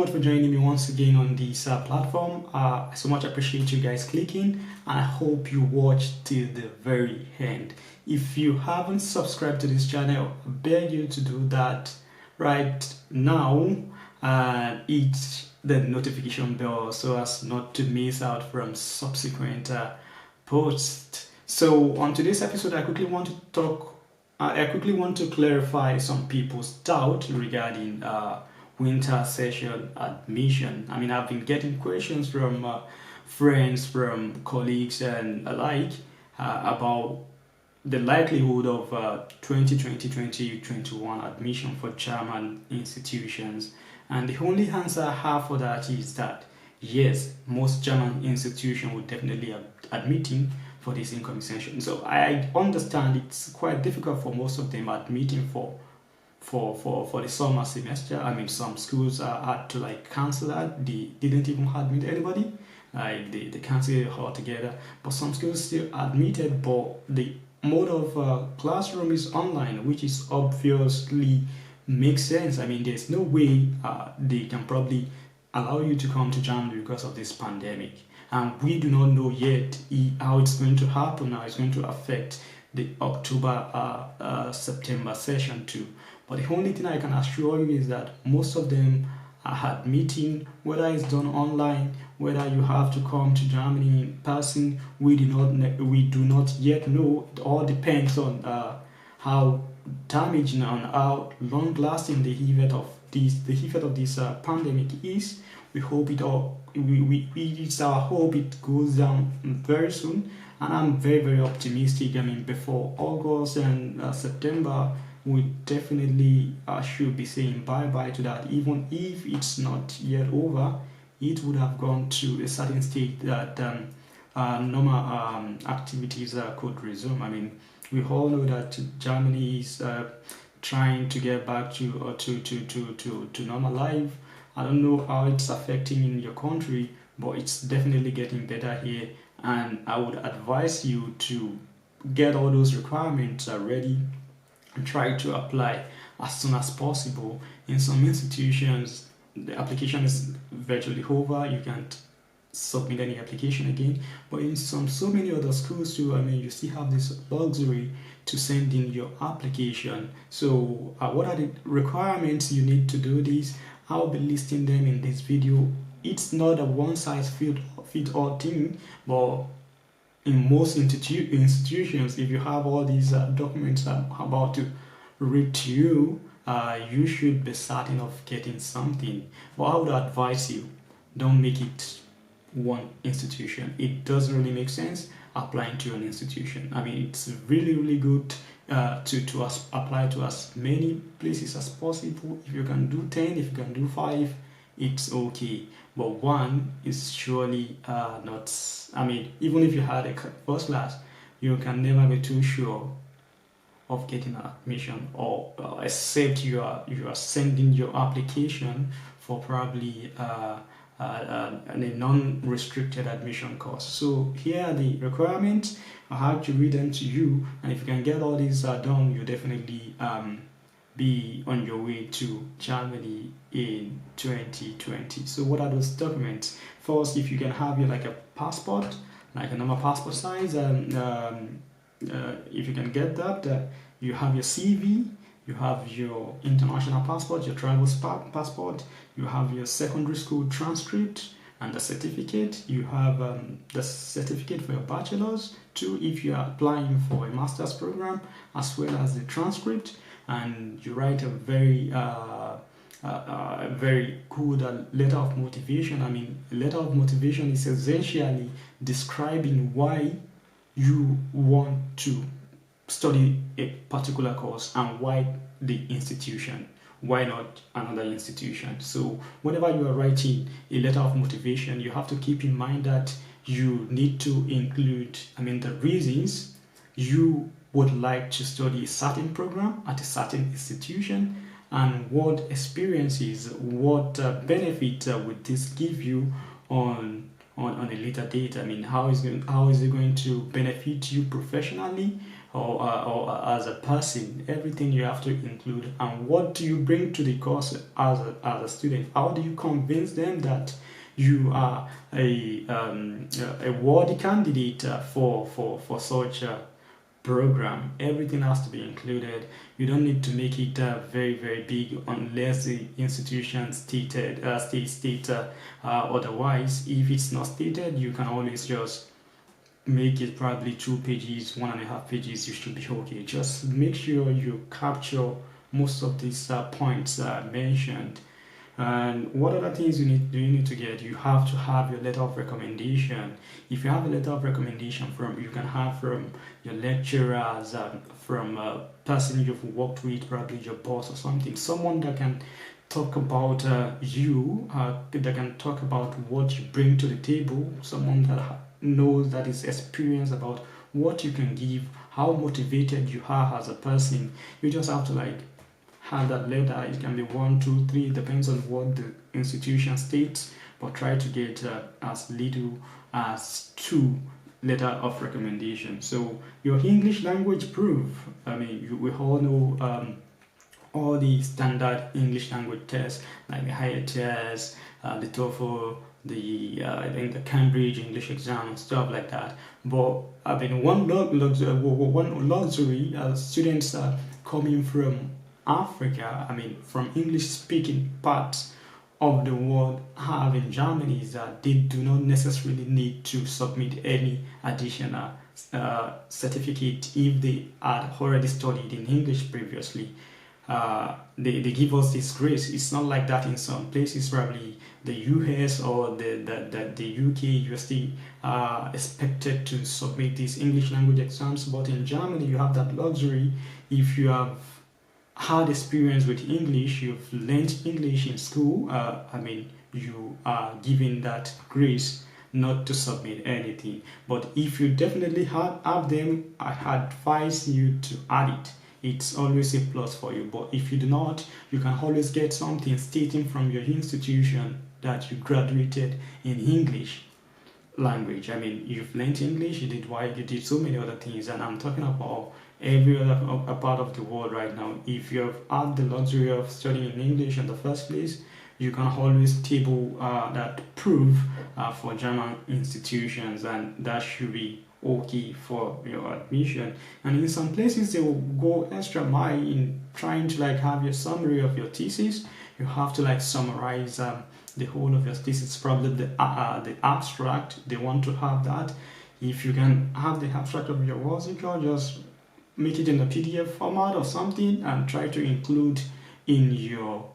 much for joining me once again on this platform. I so much appreciate you guys clicking, and I hope you watch till the very end. If you haven't subscribed to this channel, I beg you to do that right now and hit the notification bell so as not to miss out from subsequent posts. So on today's episode, I quickly want to clarify some people's doubt regarding winter session admission. I mean, I've been getting questions from friends, from colleagues, and alike about the likelihood of 2020-2021 admission for German institutions. And the only answer I have for that is that yes, most German institutions would definitely admitting for this incoming session. So I understand it's quite difficult for most of them admitting for the summer semester. I mean, some schools had to cancel that. They didn't even admit anybody. They canceled it altogether. But some schools still admitted, but the mode of classroom is online, which is obviously makes sense. I mean, there's no way they can probably allow you to come to Germany because of this pandemic. And we do not know yet how it's going to happen, how it's going to affect the October-September session too. But the only thing I can assure you is that most of them are admitting, whether it's done online, whether you have to come to Germany in person, we do not yet know. It all depends on how damaging and how long-lasting the effect of this pandemic is. We hope it's our hope it goes down very soon, and I'm very, very optimistic. I mean, before August and September, we definitely should be saying bye-bye to that. Even if it's not yet over, it would have gone to a certain state that normal activities could resume. I mean, we all know that Germany is trying to get back to normal life. I don't know how it's affecting in your country, but it's definitely getting better here. And I would advise you to get all those requirements ready and try to apply as soon as possible. In some institutions, the application is virtually over. You can't submit any application again. But in so many other schools too, I mean, you still have this luxury to send in your application. So what are the requirements you need to do this? I'll be listing them in this video. It's not a one-size-fits-all thing, but in most institutions, if you have all these documents I'm about to read to you, you should be certain of getting something. But I would advise you, don't make it one institution. It doesn't really make sense applying to an institution. I mean, it's really, really good to apply to as many places as possible. If you can do 10, if you can do 5, it's okay. But one is surely not. I mean, even if you had a first class, you can never be too sure of getting an admission, or except you are sending your application for probably a non-restricted admission course. So here are the requirements. I have to read them to you, and if you can get all these done, you'll definitely be on your way to Germany in 2020. So what are those documents? First, if you can have your a passport, like a normal passport size, and if you can get that, you have your CV, you have your international passport, your travel passport, you have your secondary school transcript and the certificate, you have the certificate for your bachelor's too if you are applying for a master's program, as well as the transcript, and you write a very good letter of motivation. I mean, a letter of motivation is essentially describing why you want to study a particular course and why the institution, why not another institution. So whenever you are writing a letter of motivation, you have to keep in mind that you need to include, the reasons you would like to study a certain program at a certain institution, and what experiences, what benefit would this give you on a later date. I mean, how is it going to benefit you professionally, or as a person, everything you have to include. And what do you bring to the course as a student? How do you convince them that you are a worthy candidate for such a program? Everything has to be included. You don't need to make it very big unless the institution state otherwise. If it's not stated, you can always just make it probably 2 pages, 1.5 pages. You should be okay. Just make sure you capture most of these points mentioned. And what other things you need to get? You have to have your letter of recommendation. If you have a letter of recommendation from, you can have from your lecturers, from a person you've worked with, probably your boss or something, someone that can talk about you, that can talk about what you bring to the table, someone that knows, that is experienced about what you can give, how motivated you are as a person. You just have to like have that letter. It can be 1, 2, 3, depends on what the institution states, but try to get as little as 2 letter of recommendation. So your English language proof, I mean, we all know all the standard English language tests like the IELTS, the TOEFL, I think the Cambridge English exam and stuff like that. But I mean, one luxury students coming from Africa, I mean, from English-speaking parts of the world have in Germany is that they do not necessarily need to submit any additional certificate if they had already studied in English previously. They give us this grace. It's not like that in some places, probably the US or the UK, USA are expected to submit these English language exams, but in Germany you have that luxury. If you have had experience with English, you've learned English in school, I mean, you are given that grace not to submit anything. But if you definitely have them, I advise you to add it. It's always a plus for you. But if you do not, you can always get something stating from your institution that you graduated in English language. I mean, you've learned English, you did so many other things, and I'm talking about every other part of the world right now. If you've had the luxury of studying in English in the first place, you can always table that proof for German institutions, and that should be okay for your admission. And in some places they will go extra mile in trying to like have your summary of your thesis. You have to like summarize the whole of your thesis, probably the abstract. They want to have that. If you can have the abstract of your works, you can just make it in a PDF format or something and try to include in your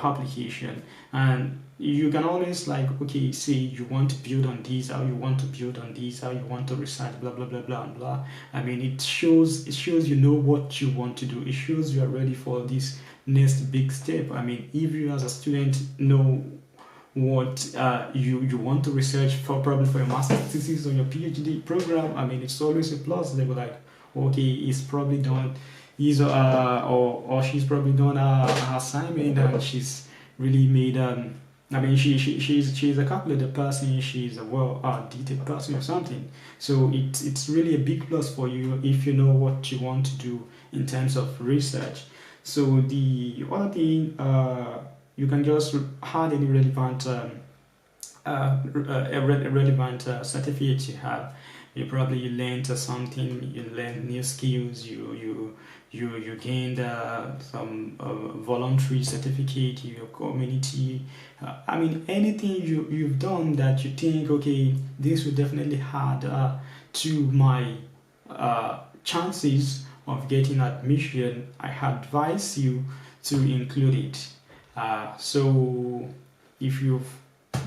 application. And you can always like, okay, say you want to build on this, how you want to build on this, how you want to recite blah blah blah blah blah. I mean, it shows you know what you want to do. It shows you are ready for this next big step. I mean, if you as a student know what you want to research for, probably for your master's thesis or your PhD program, I mean, it's always a plus. They were like, okay, he's probably done he's or she's probably done her assignment, and she's really made I mean, she's a calculated person, she's a well-educated person or something. So it's really a big plus for you if you know what you want to do in terms of research. So the other thing, you can just add any relevant certificate you have. You probably learned something, you learned new skills, you gained some voluntary certificate, your community. I mean, anything you've done that you think, okay, this will definitely add to my chances of getting admission, I advise you to include it. So if you've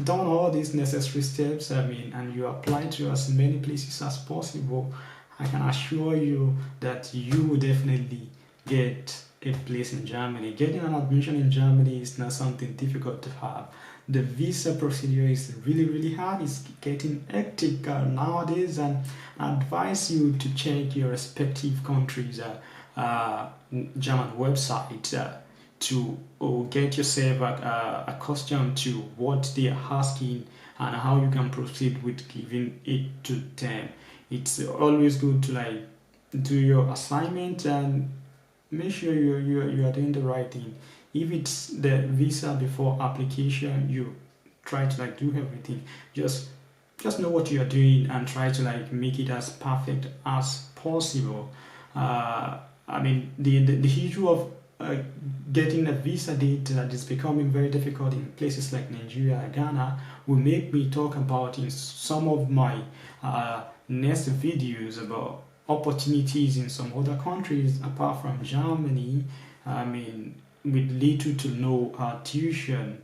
done all these necessary steps, I mean, and you apply to as many places as possible, I can assure you that you will definitely get a place in Germany. Getting an admission in Germany is not something difficult to have. The visa procedure is really hard. It's getting hectic nowadays, and I advise you to check your respective countries' German website to get yourself accustomed to what they are asking and how you can proceed with giving it to them. It's always good to like do your assignment and make sure you are doing the right thing. If it's the visa before application, you try to like do everything. Just know what you are doing and try to like make it as perfect as possible. I mean, the issue of uh, getting a visa date that is becoming very difficult in places like Nigeria, Ghana, will make me talk about in some of my next videos about opportunities in some other countries apart from Germany. I mean, with little to no tuition.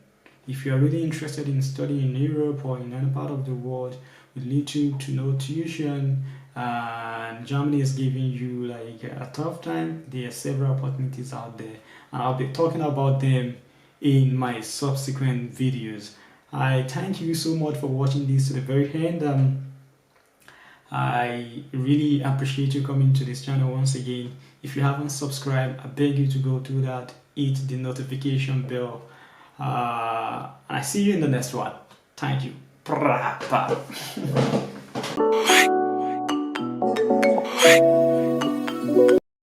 If you are really interested in studying in Europe or in any part of the world with little to no tuition, and Germany is giving you like a tough time, there are several opportunities out there, and I'll be talking about them in my subsequent videos. I thank you so much for watching this to the very end. I really appreciate you coming to this channel once again. If you haven't subscribed, I beg you to go do that. Hit the notification bell. And I see you in the next one. Thank you.